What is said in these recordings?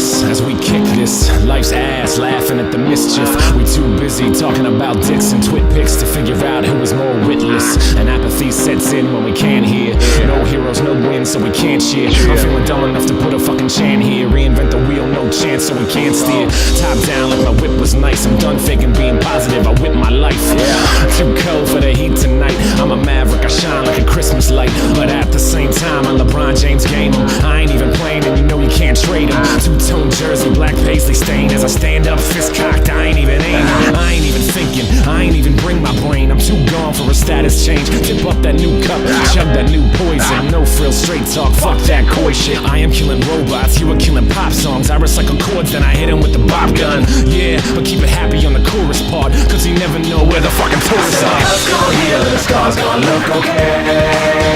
witness as we kick this life's ass, laughing at the mischief. We too busy talking about dicks and twit pics to figure out who is more witless. And apathy sets in when we can't hear. No heroes, no wins, so we can't cheer. I'm feeling dumb enough to put a fucking chant here. Reinvent the wheel, no chance, so we can't steer. Top down like my whip was nice. I'm done faking being positive, I whip my life. Too cold for the heat tonight. I'm a maverick, I shine like a Christmas light. But at the same time, I'm LeBron James game. I ain't even playing and you know you can't trade him. Two-tone jersey, black paisley stain. As I stand up, fist cocked, I ain't even aiming. I ain't even thinking, I ain't even bring my brain. I'm too gone for a status change. Tip up that new cup, chug that new poison. No frill, straight talk, fuck that coy shit. I am killing robots, you are killing pop songs. I recycle chords, then I hit them with the bop gun. Yeah, but keep it happy on the chorus part, cause you never know where the fucking tourists are. Let's go heal, the scars gonna look okay.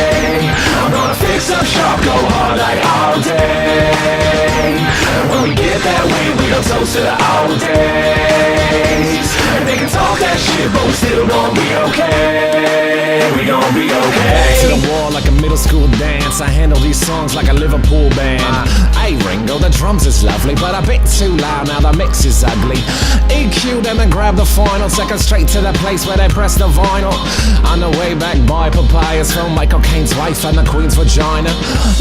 I'm gonna fix up shop, go hard like all day. And when we get that win, we gon' toast to the old days. And they can talk that shit, but we still gon' be okay. We gon' be okay. To the wall like a middle school dance. I handle these songs like a Liverpool band. Hey Ringo, the drums is lovely, but a bit too loud now, the mix is ugly. EQ them and grab the final, second straight to the place where they press the vinyl. On the way back by Papayas from Michael Caine's wife and the Queen's vagina.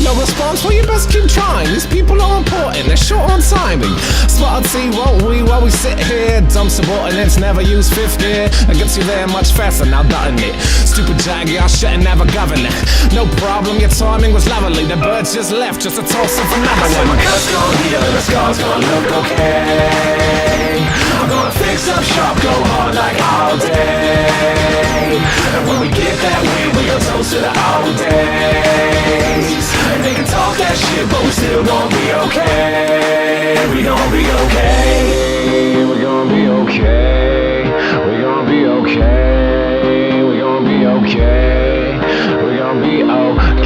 No response, well you best keep trying. These people are important, they're short on timing. Spot T, won't we, while we sit here. Dumb subordinates never use fifth gear. It gets you there much faster, now done it. Stupid jaggy, I shouldn't never govern it. No problem, your timing was lovely. The birds just left, just a toss of another one. My guts gon' heal and the scars gonna look okay. I'm gonna fix up shop, go hard like all day. And when we get that win, we gon' toast to the old days. And they can talk that shit, but we still gon' be okay. We gon' be okay. We gon' be okay. We gon' be okay. We gon' be okay. We gon' be okay.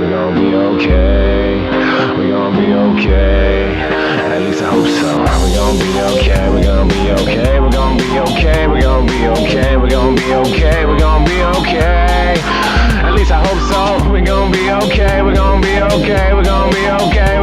We gon' be okay. We gon' be okay. At least I hope so. We gon' be okay. We gon' be okay. We gon' be okay. We gon' be okay. We gon' be okay. We gon' be okay. At least I hope so. We gon' be okay. We gon' be okay. We gon' be okay.